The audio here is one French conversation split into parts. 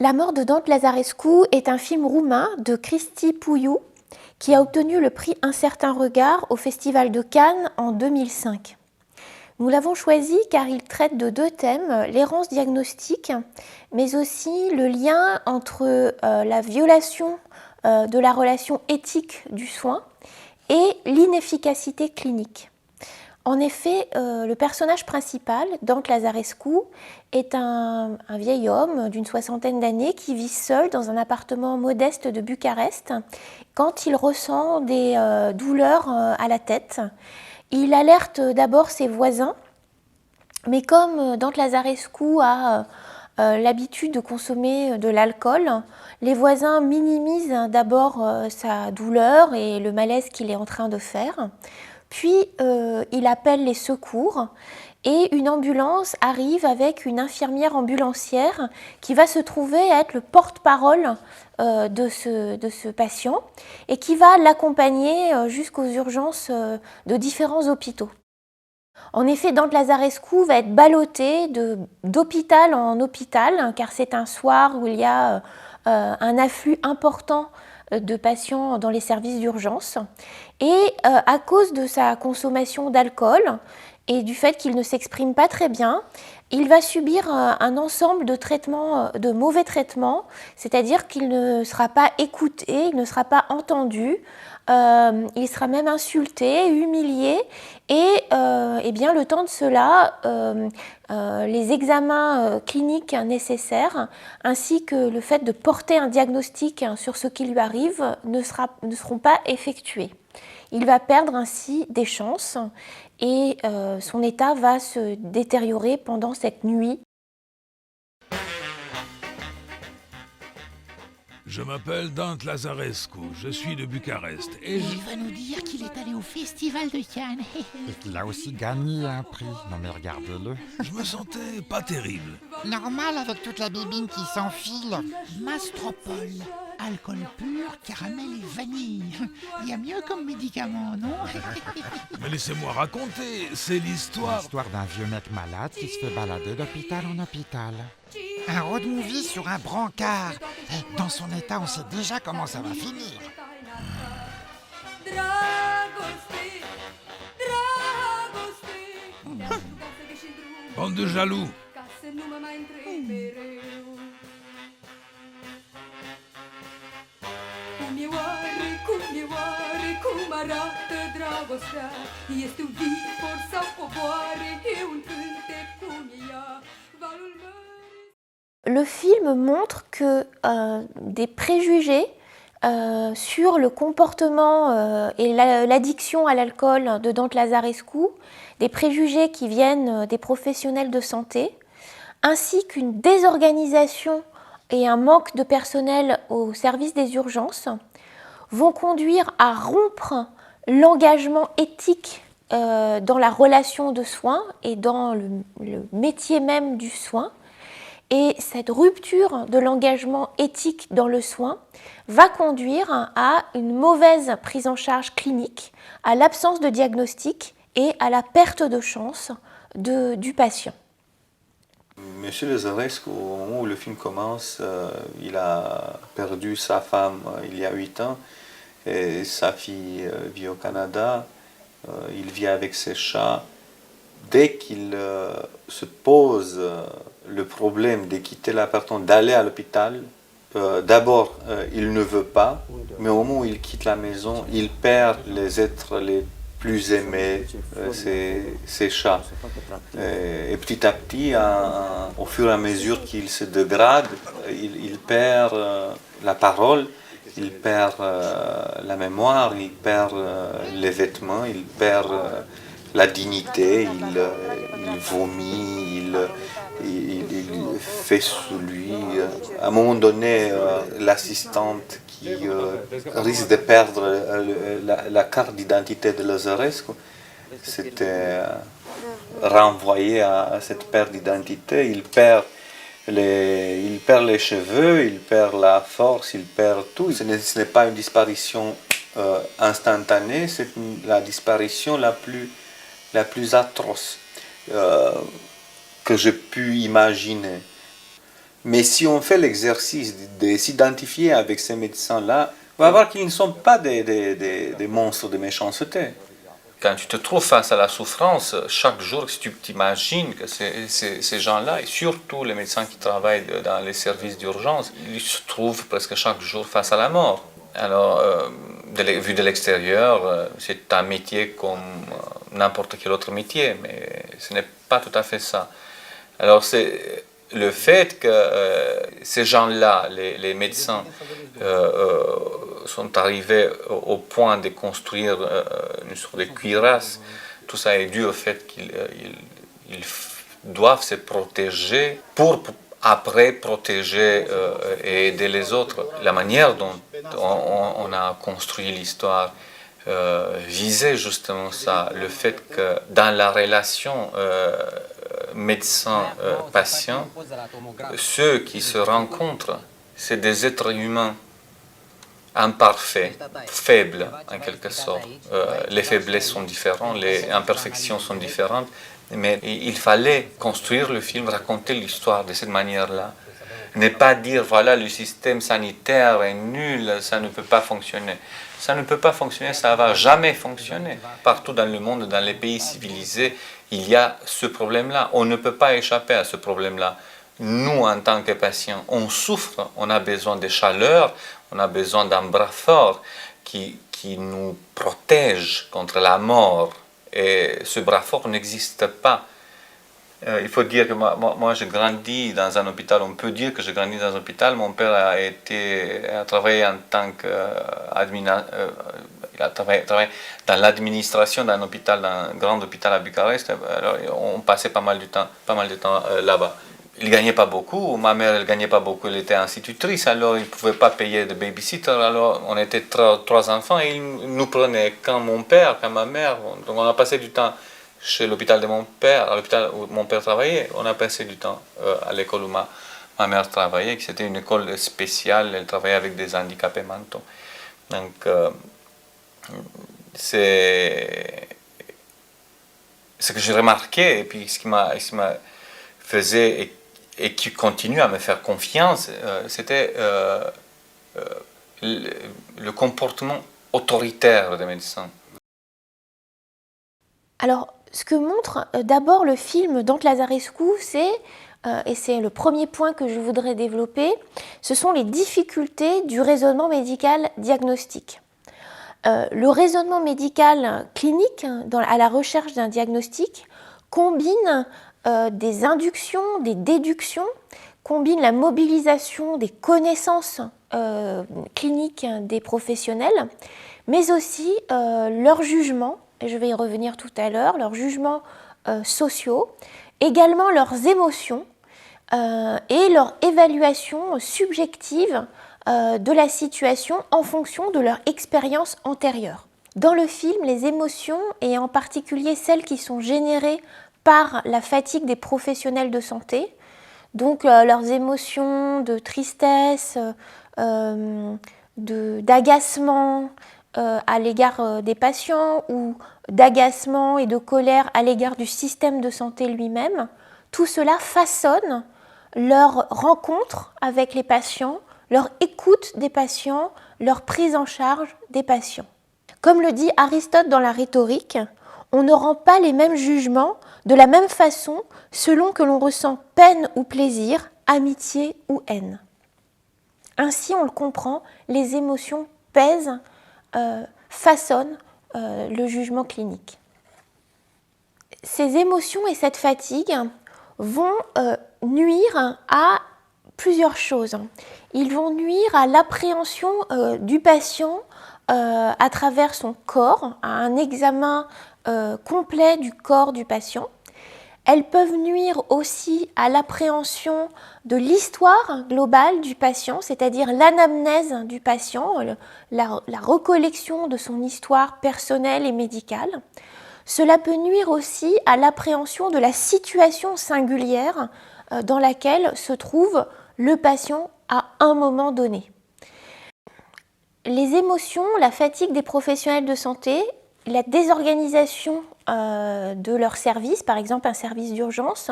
La mort de Dante Lazarescu est un film roumain de Cristi Puiu qui a obtenu le prix Un certain regard au Festival de Cannes en 2005. Nous l'avons choisi car il traite de deux thèmes, l'errance diagnostique, mais aussi le lien entre la violation de la relation éthique du soin et l'inefficacité clinique. En effet, le personnage principal, Dante Lazarescu, est un vieil homme d'une soixantaine d'années qui vit seul dans un appartement modeste de Bucarest quand il ressent des douleurs à la tête. Il alerte d'abord ses voisins, mais comme Dante Lazarescu a l'habitude de consommer de l'alcool, les voisins minimisent d'abord sa douleur et le malaise qu'il est en train de faire. Puis il appelle les secours et une ambulance arrive avec une infirmière ambulancière qui va se trouver à être le porte-parole de ce patient et qui va l'accompagner jusqu'aux urgences de différents hôpitaux. En effet, Dante Lazarescu va être ballotté d'hôpital en hôpital car c'est un soir où il y a un afflux important de patients dans les services d'urgence. Et à cause de sa consommation d'alcool et du fait qu'il ne s'exprime pas très bien, il va subir un ensemble de traitements, de mauvais traitements, c'est-à-dire qu'il ne sera pas écouté, il ne sera pas entendu, il sera même insulté, humilié, et bien, le temps de cela, les examens cliniques nécessaires, ainsi que le fait de porter un diagnostic sur ce qui lui arrive, ne seront pas effectués. Il va perdre ainsi des chances et son état va se détériorer pendant cette nuit. Je m'appelle Dante Lazarescu, je suis de Bucarest et Il va nous dire qu'il est allé au festival de Cannes. Et qu'il a aussi gagné un prix. Non mais regardez-le. je me sentais pas terrible. Normal avec toute la bibine qui s'enfile. Mastropol, alcool pur, caramel et vanille. Il y a mieux comme médicament, non? Mais laissez-moi raconter, c'est l'histoire... L'histoire d'un vieux mec malade qui se fait balader d'hôpital en hôpital. Un road movie sur un brancard. Et dans son état, on sait déjà comment ça va finir. Bande de jaloux. Le film montre que des préjugés sur le comportement et l'addiction à l'alcool de Dante Lazarescu, des préjugés qui viennent des professionnels de santé, ainsi qu'une désorganisation et un manque de personnel au service des urgences, vont conduire à rompre l'engagement éthique dans la relation de soins et dans le métier même du soin. Et cette rupture de l'engagement éthique dans le soin va conduire à une mauvaise prise en charge clinique, à l'absence de diagnostic et à la perte de chance du patient. Monsieur Lazarescu, au moment où le film commence, il a perdu sa femme il y a 8 ans et sa fille vit au Canada. Il vit avec ses chats. Dès qu'il se pose le problème de quitter l'appartement, d'aller à l'hôpital, d'abord il ne veut pas, mais au moment où il quitte la maison, il perd les êtres les plus aimés, ses chats. Et petit à petit, au fur et à mesure qu'il se dégrade, il perd la parole, il perd la mémoire, il perd les vêtements, il perd la dignité, il vomit, il fait sous lui. À un moment donné, l'assistante qui risque de perdre la carte d'identité de Lazarescu, c'était renvoyé à cette perte d'identité. Il perd les cheveux, il perd la force, il perd tout. Ce n'est pas une disparition instantanée, c'est la disparition la plus atroce que j'ai pu imaginer. Mais si on fait l'exercice de s'identifier avec ces médecins-là, on va voir qu'ils ne sont pas des monstres de méchanceté. Quand tu te trouves face à la souffrance, chaque jour, si tu t'imagines que ces gens-là, et surtout les médecins qui travaillent dans les services d'urgence, ils se trouvent presque chaque jour face à la mort. Alors, vu de l'extérieur, c'est un métier comme n'importe quel autre métier, mais ce n'est pas tout à fait ça. Alors, c'est le fait que ces gens-là, les médecins, sont arrivés au point de construire une sorte de cuirasse, tout ça est dû au fait qu'ils doivent se protéger pour après protéger et aider les autres. La manière dont on a construit l'histoire visait justement ça, le fait que dans la relation médecin-patient, ceux qui se rencontrent, c'est des êtres humains imparfaits, faibles en quelque sorte. Les faiblesses sont différentes, les imperfections sont différentes, mais il fallait construire le film, raconter l'histoire de cette manière-là. Ne pas dire, voilà, le système sanitaire est nul, ça ne peut pas fonctionner. Ça ne peut pas fonctionner, ça ne va jamais fonctionner. Partout dans le monde, dans les pays civilisés, il y a ce problème-là. On ne peut pas échapper à ce problème-là. Nous, en tant que patients, on souffre, on a besoin de chaleur, on a besoin d'un bras fort qui nous protège contre la mort. Et ce bras fort n'existe pas. Il faut dire que moi j'ai grandi dans un hôpital, on peut dire que j'ai grandi dans un hôpital. Mon père a travaillé en tant il a travaillé dans l'administration d'un hôpital, d'un grand hôpital à Bucarest. Alors, on passait pas mal de temps là-bas. Il ne gagnait pas beaucoup, ma mère ne gagnait pas beaucoup, elle était institutrice, alors il ne pouvait pas payer de babysitter, alors on était trois enfants et il nous prenait quand mon père, quand ma mère, donc on a passé du temps chez l'hôpital de mon père, à l'hôpital où mon père travaillait, on a passé du temps à l'école où ma mère travaillait, qui c'était une école spéciale, elle travaillait avec des handicapés mentaux. Donc c'est ce que j'ai remarqué, et puis ce qui m'a faisait et qui continue à me faire confiance, c'était le comportement autoritaire des médecins. Alors, ce que montre d'abord le film Dante Lazarescu, et c'est le premier point que je voudrais développer, ce sont les difficultés du raisonnement médical diagnostique. Le raisonnement médical clinique, à la recherche d'un diagnostic, combine des inductions, des déductions, combine la mobilisation des connaissances cliniques des professionnels, mais aussi leurs jugements, et je vais y revenir tout à l'heure, leurs jugements sociaux, également leurs émotions et leur évaluation subjective de la situation en fonction de leur expérience antérieure. Dans le film, les émotions, et en particulier celles qui sont générées par la fatigue des professionnels de santé, donc leurs émotions de tristesse, d'agacement à l'égard des patients ou d'agacement et de colère à l'égard du système de santé lui-même, tout cela façonne leur rencontre avec les patients, leur écoute des patients, leur prise en charge des patients. Comme le dit Aristote dans la rhétorique, on ne rend pas les mêmes jugements de la même façon selon que l'on ressent peine ou plaisir, amitié ou haine. Ainsi, on le comprend, les émotions pèsent, façonnent le jugement clinique. Ces émotions et cette fatigue vont nuire à plusieurs choses. Ils vont nuire à l'appréhension du patient à travers son corps, à un examen complet du corps du patient. Elles peuvent nuire aussi à l'appréhension de l'histoire globale du patient, c'est-à-dire l'anamnèse du patient, la recollection de son histoire personnelle et médicale. Cela peut nuire aussi à l'appréhension de la situation singulière dans laquelle se trouve le patient à un moment donné. Les émotions, la fatigue des professionnels de santé, la désorganisation de leur service, par exemple un service d'urgence,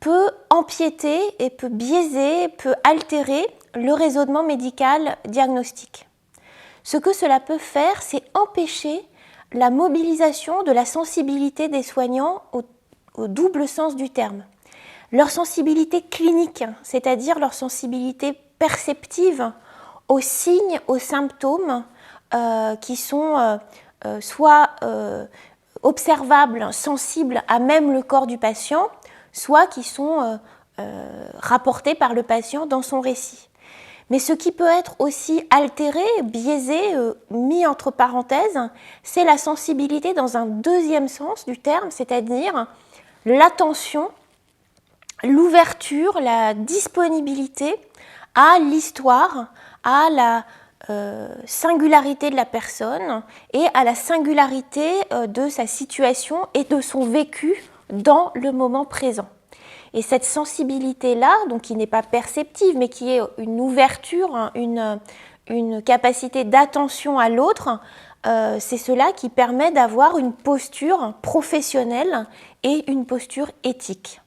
peut empiéter et peut biaiser, peut altérer le raisonnement médical diagnostique. Ce que cela peut faire, c'est empêcher la mobilisation de la sensibilité des soignants au double sens du terme. Leur sensibilité clinique, c'est-à-dire leur sensibilité perceptive aux signes, aux symptômes qui sont soit observables, sensibles à même le corps du patient, soit qui sont rapportés par le patient dans son récit. Mais ce qui peut être aussi altéré, biaisé, mis entre parenthèses, c'est la sensibilité dans un deuxième sens du terme, c'est-à-dire l'attention, l'ouverture, la disponibilité à l'histoire, à la singularité de la personne et à la singularité de sa situation et de son vécu dans le moment présent. Et cette sensibilité-là, donc qui n'est pas perceptive, mais qui est une ouverture, hein, une capacité d'attention à l'autre, c'est cela qui permet d'avoir une posture professionnelle et une posture éthique.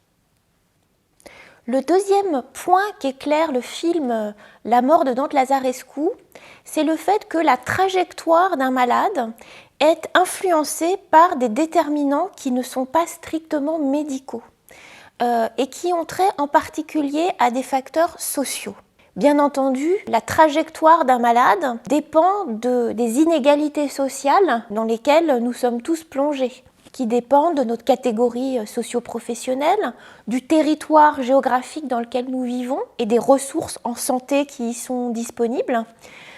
Le deuxième point qu'éclaire le film La mort de Dante Lazarescu, c'est le fait que la trajectoire d'un malade est influencée par des déterminants qui ne sont pas strictement médicaux et qui ont trait en particulier à des facteurs sociaux. Bien entendu, la trajectoire d'un malade dépend des inégalités sociales dans lesquelles nous sommes tous plongés, qui dépendent de notre catégorie socio-professionnelle, du territoire géographique dans lequel nous vivons et des ressources en santé qui y sont disponibles.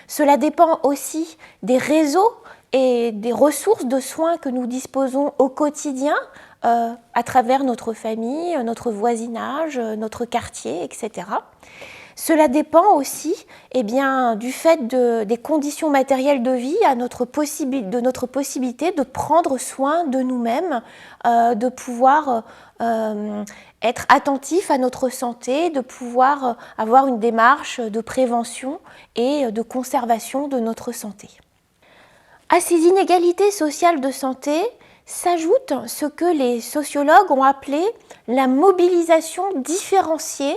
Cela dépend aussi des réseaux et des ressources de soins que nous disposons au quotidien à travers notre famille, notre voisinage, notre quartier, etc. Cela dépend aussi du fait des conditions matérielles de vie, de notre possibilité de prendre soin de nous-mêmes, de pouvoir être attentif à notre santé, de pouvoir avoir une démarche de prévention et de conservation de notre santé. À ces inégalités sociales de santé s'ajoute ce que les sociologues ont appelé la mobilisation différenciée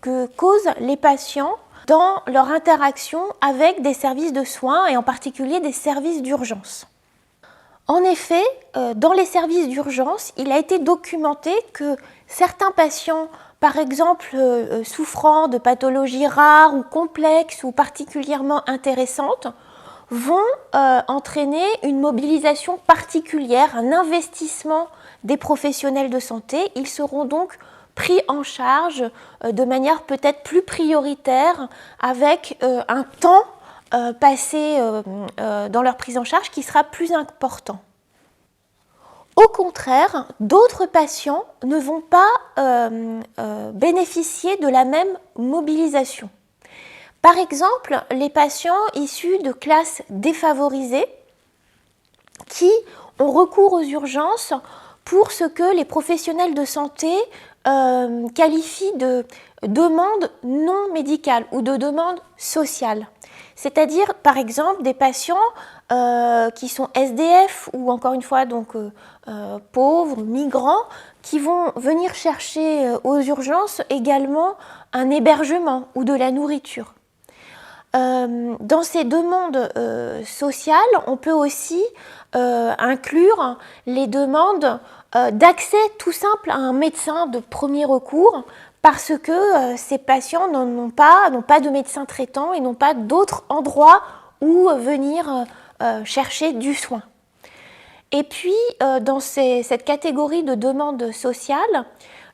que causent les patients dans leur interaction avec des services de soins et en particulier des services d'urgence. En effet, dans les services d'urgence, il a été documenté que certains patients, par exemple souffrant de pathologies rares ou complexes ou particulièrement intéressantes, vont entraîner une mobilisation particulière, un investissement des professionnels de santé. Ils seront donc pris en charge de manière peut-être plus prioritaire avec un temps passé dans leur prise en charge qui sera plus important. Au contraire, d'autres patients ne vont pas bénéficier de la même mobilisation. Par exemple, les patients issus de classes défavorisées qui ont recours aux urgences pour ce que les professionnels de santé qualifient de demande non médicale ou de demande sociale. C'est-à-dire, par exemple, des patients qui sont SDF ou encore une fois donc pauvres, migrants, qui vont venir chercher aux urgences également un hébergement ou de la nourriture. Dans ces demandes sociales, on peut aussi inclure les demandes d'accès tout simple à un médecin de premier recours parce que ces patients n'ont pas de médecin traitant et n'ont pas d'autres endroits où venir chercher du soin. Et puis, dans cette catégorie de demandes sociales,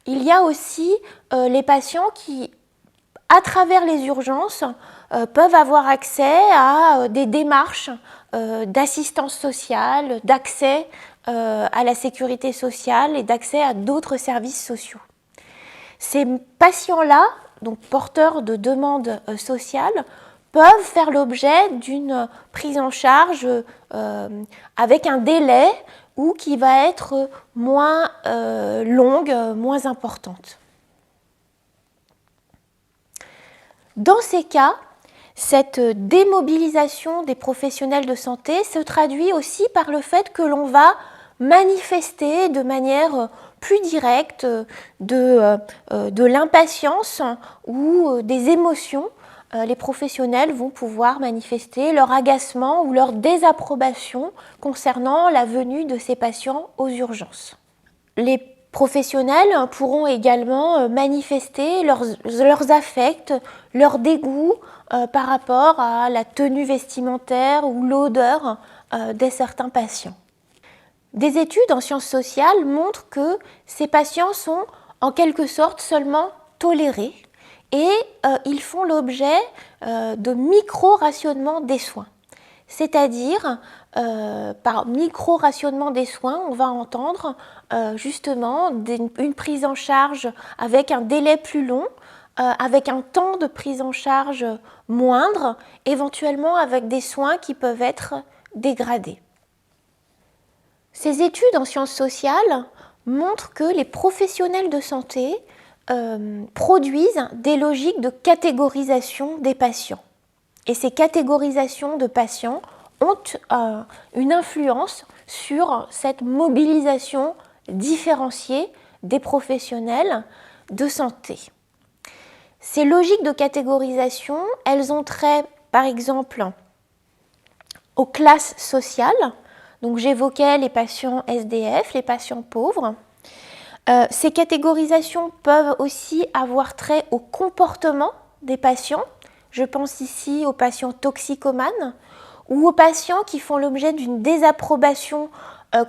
il y a aussi les patients qui, à travers les urgences, peuvent avoir accès à des démarches d'assistance sociale, d'accès à la sécurité sociale et d'accès à d'autres services sociaux. Ces patients-là, donc porteurs de demandes sociales, peuvent faire l'objet d'une prise en charge avec un délai ou qui va être moins longue, moins importante. Dans ces cas, cette démobilisation des professionnels de santé se traduit aussi par le fait que l'on va manifester de manière plus directe de l'impatience ou des émotions, les professionnels vont pouvoir manifester leur agacement ou leur désapprobation concernant la venue de ces patients aux urgences. Les professionnels pourront également manifester leurs affects, leur dégoût par rapport à la tenue vestimentaire ou l'odeur de certains patients. Des études en sciences sociales montrent que ces patients sont en quelque sorte seulement tolérés et ils font l'objet de micro-rationnement des soins. C'est-à-dire, par micro-rationnement des soins, on va entendre justement une prise en charge avec un délai plus long, avec un temps de prise en charge moindre, éventuellement avec des soins qui peuvent être dégradés. Ces études en sciences sociales montrent que les professionnels de santé produisent des logiques de catégorisation des patients. Et ces catégorisations de patients ont une influence sur cette mobilisation différenciée des professionnels de santé. Ces logiques de catégorisation, elles ont trait, par exemple, aux classes sociales. Donc j'évoquais les patients SDF, les patients pauvres. Ces catégorisations peuvent aussi avoir trait au comportement des patients. Je pense ici aux patients toxicomanes ou aux patients qui font l'objet d'une désapprobation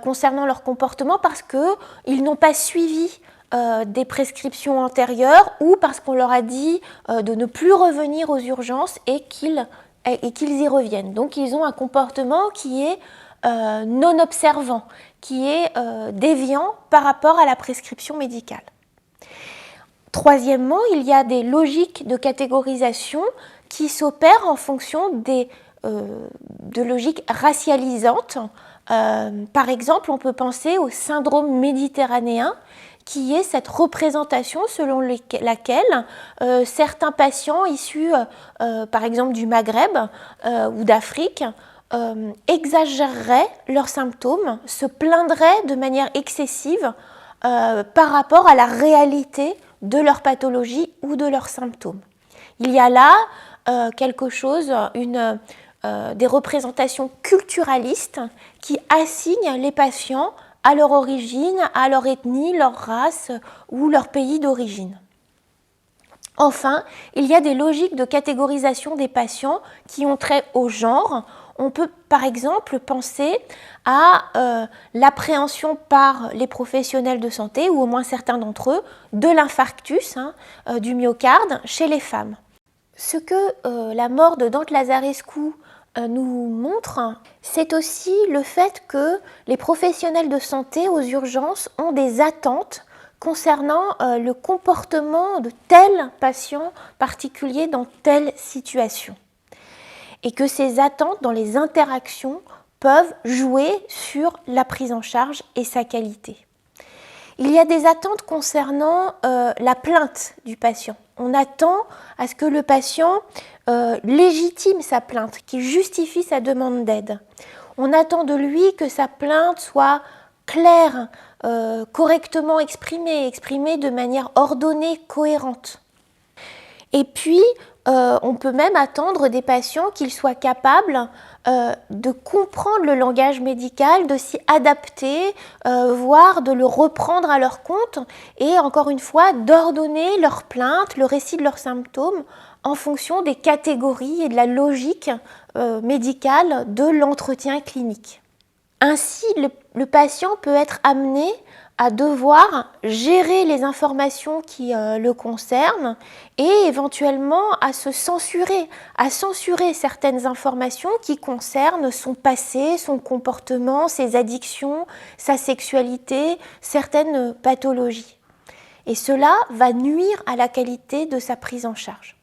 concernant leur comportement parce qu'ils n'ont pas suivi des prescriptions antérieures ou parce qu'on leur a dit de ne plus revenir aux urgences et qu'ils y reviennent. Donc ils ont un comportement qui est non observant, qui est déviant par rapport à la prescription médicale. Troisièmement, il y a des logiques de catégorisation qui s'opèrent en fonction de logiques racialisantes. Par exemple, on peut penser au syndrome méditerranéen, qui est cette représentation selon laquelle certains patients issus, par exemple, du Maghreb ou d'Afrique, exagéreraient leurs symptômes, se plaindraient de manière excessive par rapport à la réalité de leur pathologie ou de leurs symptômes. Il y a là quelque chose, des représentations culturalistes qui assignent les patients à leur origine, à leur ethnie, leur race ou leur pays d'origine. Enfin, il y a des logiques de catégorisation des patients qui ont trait au genre. On peut par exemple penser à l'appréhension par les professionnels de santé, ou au moins certains d'entre eux, de l'infarctus du myocarde chez les femmes. Ce que la mort de Dante Lazarescu nous montre, c'est aussi le fait que les professionnels de santé aux urgences ont des attentes concernant le comportement de tel patient particulier dans telle situation. Et que ces attentes dans les interactions peuvent jouer sur la prise en charge et sa qualité. Il y a des attentes concernant la plainte du patient. On attend à ce que le patient légitime sa plainte, qu'il justifie sa demande d'aide. On attend de lui que sa plainte soit claire, correctement exprimée de manière ordonnée, cohérente. Et puis, on peut même attendre des patients qu'ils soient capables de comprendre le langage médical, de s'y adapter, voire de le reprendre à leur compte et encore une fois d'ordonner leur plainte, le récit de leurs symptômes en fonction des catégories et de la logique médicale de l'entretien clinique. Ainsi, le patient peut être amené à devoir gérer les informations qui le concernent et éventuellement à censurer certaines informations qui concernent son passé, son comportement, ses addictions, sa sexualité, certaines pathologies. Et cela va nuire à la qualité de sa prise en charge.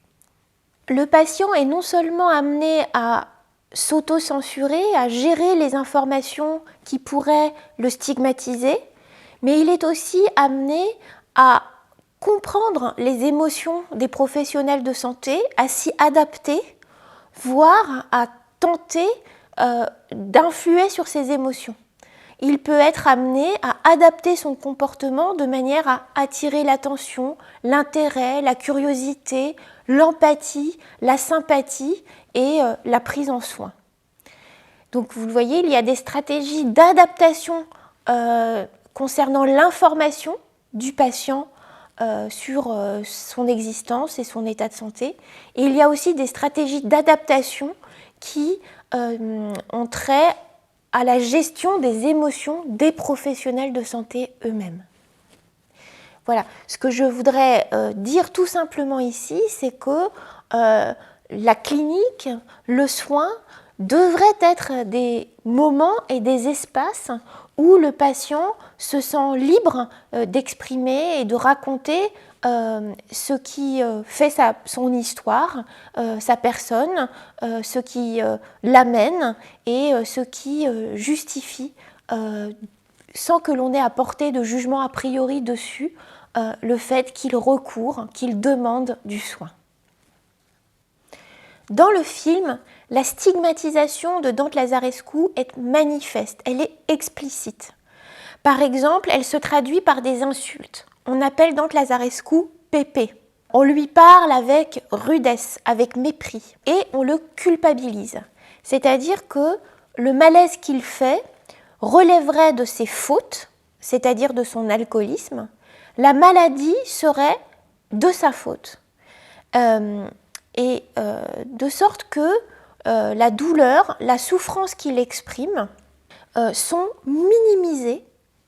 Le patient est non seulement amené à s'auto-censurer, à gérer les informations qui pourraient le stigmatiser, mais il est aussi amené à comprendre les émotions des professionnels de santé, à s'y adapter, voire à tenter d'influer sur ces émotions. il peut être amené à adapter son comportement de manière à attirer l'attention, l'intérêt, la curiosité, l'empathie, la sympathie et la prise en soin. Donc vous le voyez, il y a des stratégies d'adaptation concernant l'information du patient sur son existence et son état de santé. Et il y a aussi des stratégies d'adaptation qui ont trait à la gestion des émotions des professionnels de santé eux-mêmes. Voilà, ce que je voudrais dire tout simplement ici, c'est que la clinique, le soin, devraient être des moments et des espaces où le patient se sent libre d'exprimer et de raconter ce qui fait son histoire, sa personne, ce qui l'amène et ce qui justifie, sans que l'on ait à porter de jugement a priori dessus, le fait qu'il recourt, qu'il demande du soin. Dans le film, la stigmatisation de Dante Lazarescu est manifeste, elle est explicite. Par exemple, elle se traduit par des insultes. On appelle Dante Lazarescu Pépé. On lui parle avec rudesse, avec mépris, et on le culpabilise. C'est-à-dire que le malaise qu'il fait relèverait de ses fautes, c'est-à-dire de son alcoolisme. La maladie serait de sa faute. De sorte que la douleur, la souffrance qu'il exprime sont minimisées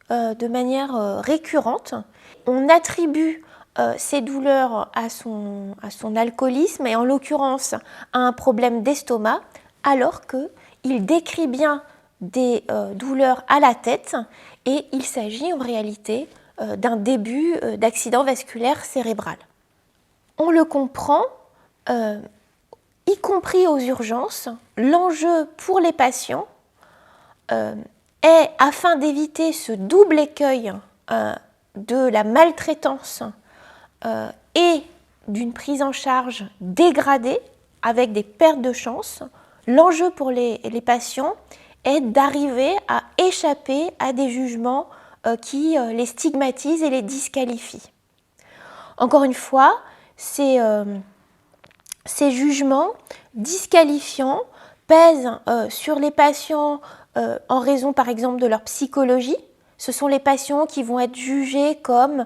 de manière récurrente. On attribue ces douleurs à son alcoolisme et en l'occurrence à un problème d'estomac, alors qu'il décrit bien des douleurs à la tête et il s'agit en réalité d'un début d'accident vasculaire cérébral. On le comprend, y compris aux urgences, l'enjeu pour les patients est, afin d'éviter ce double écueil de la maltraitance et d'une prise en charge dégradée avec des pertes de chance, l'enjeu pour les patients est d'arriver à échapper à des jugements qui les stigmatisent et les disqualifient. Encore une fois, ces jugements disqualifiants pèsent sur les patients en raison par exemple de leur psychologie. Ce sont les patients qui vont être jugés comme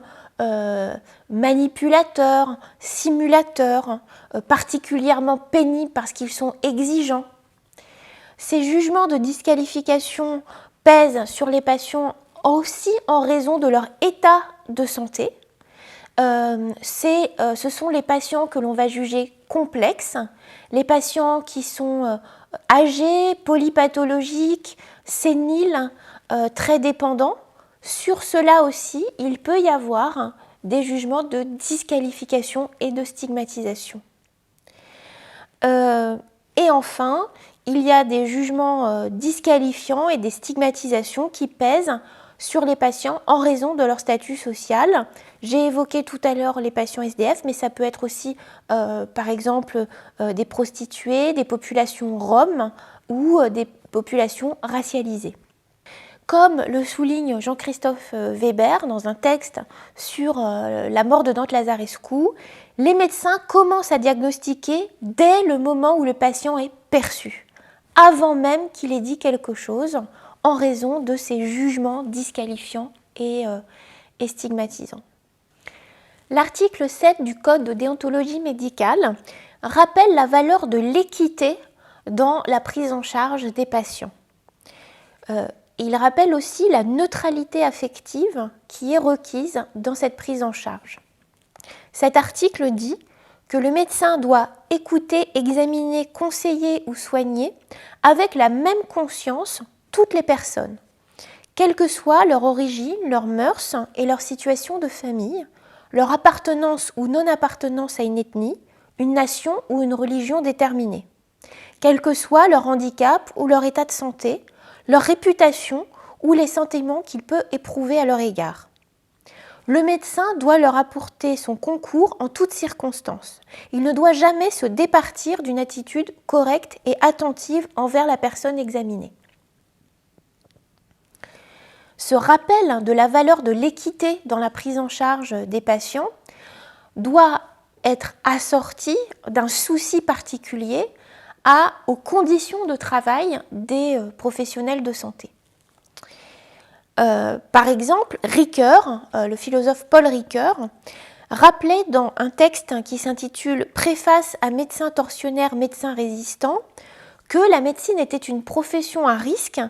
manipulateurs, simulateurs, particulièrement pénibles parce qu'ils sont exigeants. Ces jugements de disqualification pèsent sur les patients aussi en raison de leur état de santé. Ce sont les patients que l'on va juger complexes, les patients qui sont âgés, polypathologiques, séniles, très dépendants. Sur cela aussi, il peut y avoir des jugements de disqualification et de stigmatisation. Et enfin, il y a des jugements disqualifiants et des stigmatisations qui pèsent sur les patients en raison de leur statut social. J'ai évoqué tout à l'heure les patients SDF, mais ça peut être aussi, par exemple, des prostituées, des populations roms ou des populations racialisées. Comme le souligne Jean-Christophe Weber dans un texte sur la mort de Dante Lazarescu, les médecins commencent à diagnostiquer dès le moment où le patient est perçu, avant même qu'il ait dit quelque chose, en raison de ces jugements disqualifiants et stigmatisants. L'article 7 du Code de déontologie médicale rappelle la valeur de l'équité dans la prise en charge des patients. Il rappelle aussi la neutralité affective qui est requise dans cette prise en charge. Cet article dit que le médecin doit écouter, examiner, conseiller ou soigner avec la même conscience toutes les personnes, quelle que soit leur origine, leurs mœurs et leur situation de famille, leur appartenance ou non-appartenance à une ethnie, une nation ou une religion déterminée, quel que soit leur handicap ou leur état de santé, leur réputation ou les sentiments qu'il peut éprouver à leur égard. Le médecin doit leur apporter son concours en toutes circonstances. Il ne doit jamais se départir d'une attitude correcte et attentive envers la personne examinée. ce rappel de la valeur de l'équité dans la prise en charge des patients doit être assorti d'un souci particulier aux conditions de travail des professionnels de santé. Par exemple, Ricoeur, le philosophe Paul Ricoeur, rappelait dans un texte qui s'intitule « Préface à médecins tortionnaires, médecins résistants » que la médecine était une profession à risque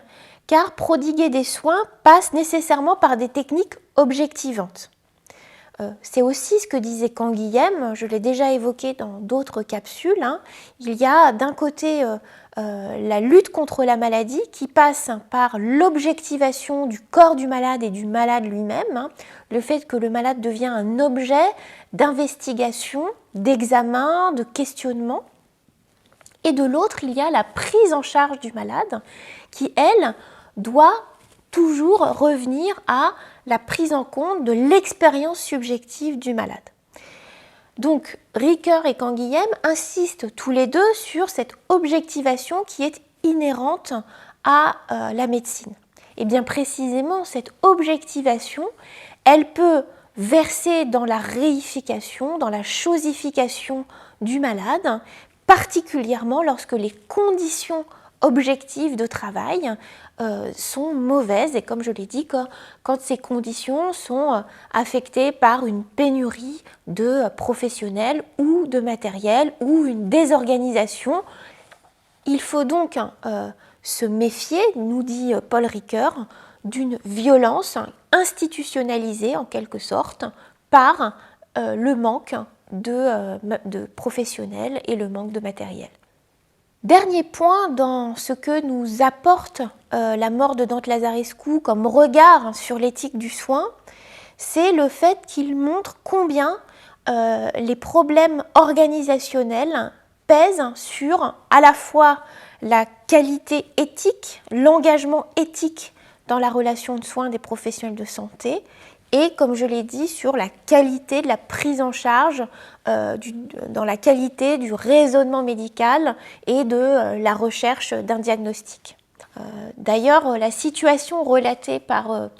car prodiguer des soins passe nécessairement par des techniques objectivantes. C'est aussi ce que disait Canguilhem, je l'ai déjà évoqué dans d'autres capsules. Il y a d'un côté la lutte contre la maladie qui passe par l'objectivation du corps du malade et du malade lui-même, le fait que le malade devient un objet d'investigation, d'examen, de questionnement. Et de l'autre, il y a la prise en charge du malade qui, elle, doit toujours revenir à la prise en compte de l'expérience subjective du malade. Donc, Ricoeur et Canguilhem insistent tous les deux sur cette objectivation qui est inhérente à la médecine. Et bien précisément, cette objectivation, elle peut verser dans la réification, dans la chosification du malade, particulièrement lorsque les conditions objectives de travail sont mauvaises et comme je l'ai dit, quand ces conditions sont affectées par une pénurie de professionnels ou de matériel ou une désorganisation. Il faut donc se méfier, nous dit Paul Ricoeur, d'une violence institutionnalisée en quelque sorte par le manque de professionnels et le manque de matériel. Dernier point dans ce que nous apporte la mort de Dante Lazarescu comme regard sur l'éthique du soin, c'est le fait qu'il montre combien les problèmes organisationnels pèsent sur à la fois la qualité éthique, l'engagement éthique dans la relation de soins des professionnels de santé et, comme je l'ai dit, sur la qualité de la prise en charge, dans la qualité du raisonnement médical et de la recherche d'un diagnostic. D'ailleurs, la situation relatée par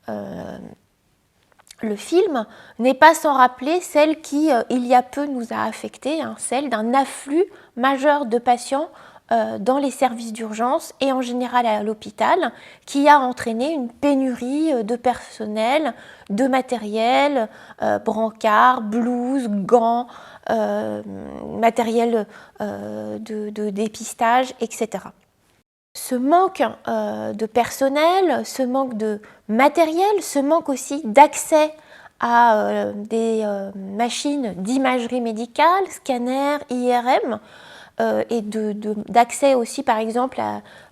le film n'est pas sans rappeler celle qui, il y a peu, nous a affectés, celle d'un afflux majeur de patients dans les services d'urgence et en général à l'hôpital, qui a entraîné une pénurie de personnel, de matériel, brancards, blouses, gants, matériel de dépistage, etc. Ce manque de personnel, ce manque de matériel, ce manque aussi d'accès à des machines d'imagerie médicale, scanners, IRM, et d'accès aussi par exemple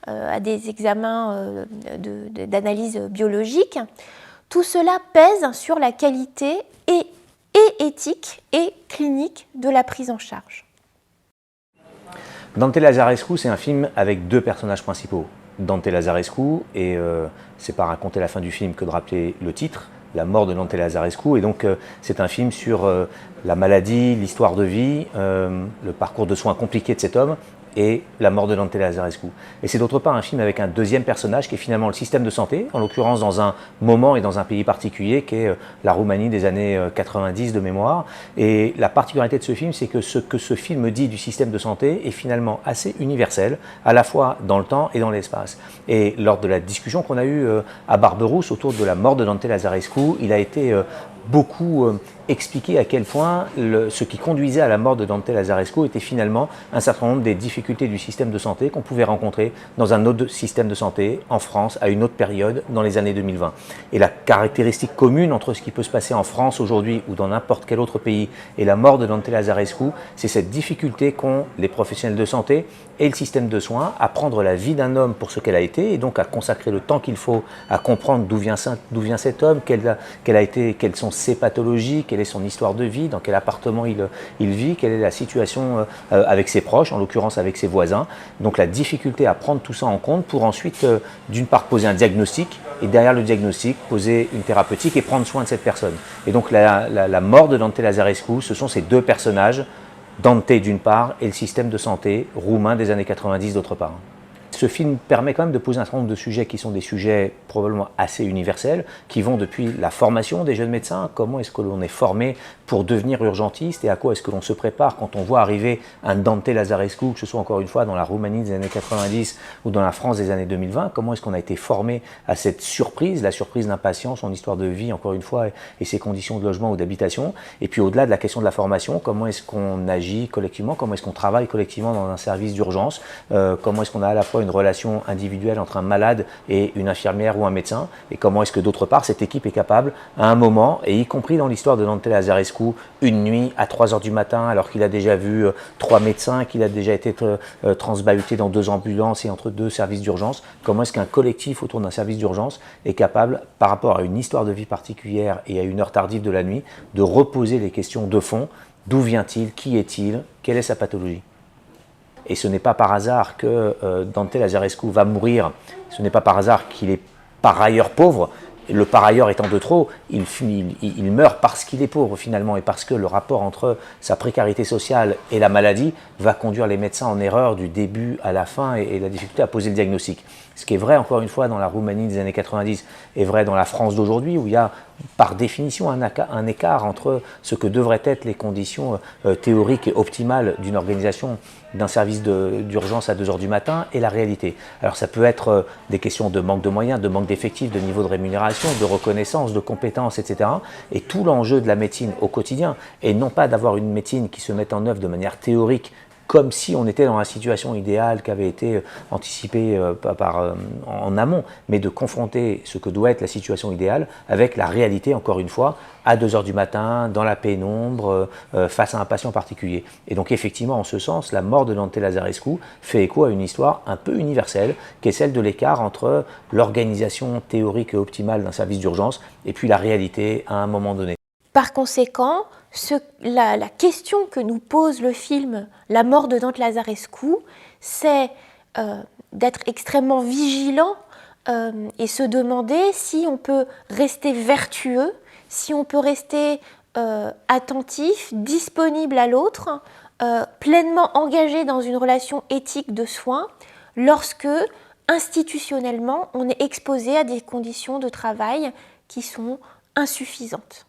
à des examens d'analyse biologique, tout cela pèse sur la qualité et éthique et clinique de la prise en charge. Dante Lazarescu, c'est un film avec deux personnages principaux. Dante Lazarescu, et c'est pas raconter la fin du film que de rappeler le titre, la mort de Dante Lazarescu, et donc c'est un film sur la maladie, l'histoire de vie, le parcours de soins compliqué de cet homme et la mort de Dante Lazarescu. Et c'est d'autre part un film avec un deuxième personnage qui est finalement le système de santé, en l'occurrence dans un moment et dans un pays particulier qui est la Roumanie des années 90 de mémoire. Et la particularité de ce film, c'est que ce que ce film dit du système de santé est finalement assez universel, à la fois dans le temps et dans l'espace. Et lors de la discussion qu'on a eue à Barberousse autour de la mort de Dante Lazarescu, il a été beaucoup expliqué à quel point ce qui conduisait à la mort de Dante Lazarescu était finalement un certain nombre des difficultés du système de santé qu'on pouvait rencontrer dans un autre système de santé en France à une autre période dans les années 2020. Et la caractéristique commune entre ce qui peut se passer en France aujourd'hui ou dans n'importe quel autre pays et la mort de Dante Lazarescu, c'est cette difficulté qu'ont les professionnels de santé et le système de soins à prendre la vie d'un homme pour ce qu'elle a été et donc à consacrer le temps qu'il faut à comprendre d'où vient cet homme, quelles sont ses pathologies, quelle est son histoire de vie, dans quel appartement il vit, quelle est la situation avec ses proches, en l'occurrence avec ses voisins. Donc la difficulté à prendre tout ça en compte pour ensuite, d'une part, poser un diagnostic et derrière le diagnostic, poser une thérapeutique et prendre soin de cette personne. Et donc la mort de Dante Lazarescu, ce sont ces deux personnages, Dante d'une part et le système de santé roumain des années 90 d'autre part. ce film permet quand même de poser un certain nombre de sujets qui sont des sujets probablement assez universels, qui vont depuis la formation des jeunes médecins, comment est-ce que l'on est formé pour devenir urgentiste et à quoi est-ce que l'on se prépare quand on voit arriver un Dante Lazarescu, que ce soit encore une fois dans la Roumanie des années 90 ou dans la France des années 2020, comment est-ce qu'on a été formé à cette surprise, la surprise d'un patient, son histoire de vie encore une fois et ses conditions de logement ou d'habitation, et puis au-delà de la question de la formation, comment est-ce qu'on agit collectivement, comment est-ce qu'on travaille collectivement dans un service d'urgence, comment est-ce qu'on a à la fois une relation individuelle entre un malade et une infirmière ou un médecin, et comment est-ce que d'autre part cette équipe est capable à un moment, et y compris dans l'histoire de Dante Lazarescu, une nuit à 3 h du matin alors qu'il a déjà vu 3 médecins, qu'il a déjà été transbahuté dans 2 ambulances et entre 2 services d'urgence, comment est-ce qu'un collectif autour d'un service d'urgence est capable, par rapport à une histoire de vie particulière et à une heure tardive de la nuit, de reposer les questions de fond. D'où vient-il? Qui est-il? Quelle est sa pathologie? Et ce n'est pas par hasard que Dante Lazarescu va mourir, ce n'est pas par hasard qu'il est par ailleurs pauvre. Le par ailleurs étant de trop, il meurt parce qu'il est pauvre finalement et parce que le rapport entre sa précarité sociale et la maladie va conduire les médecins en erreur du début à la fin et la difficulté à poser le diagnostic. Ce qui est vrai encore une fois dans la Roumanie des années 90 est vrai dans la France d'aujourd'hui où il y a par définition un écart entre ce que devraient être les conditions théoriques et optimales d'une organisation d'un service d'urgence à 2 h du matin et la réalité. Alors ça peut être des questions de manque de moyens, de manque d'effectifs, de niveau de rémunération, de reconnaissance, de compétences, etc. Et tout l'enjeu de la médecine au quotidien est non pas d'avoir une médecine qui se mette en œuvre de manière théorique comme si on était dans la situation idéale qui avait été anticipée en amont, mais de confronter ce que doit être la situation idéale avec la réalité, encore une fois, à 2 h du matin, dans la pénombre, face à un patient particulier. Et donc effectivement, en ce sens, la mort de Dante Lazarescu fait écho à une histoire un peu universelle, qui est celle de l'écart entre l'organisation théorique et optimale d'un service d'urgence et puis la réalité à un moment donné. Par conséquent, la question que nous pose le film La mort de Dante Lazarescu, c'est d'être extrêmement vigilant et se demander si on peut rester vertueux, si on peut rester attentif, disponible à l'autre, pleinement engagé dans une relation éthique de soins, lorsque institutionnellement on est exposé à des conditions de travail qui sont insuffisantes.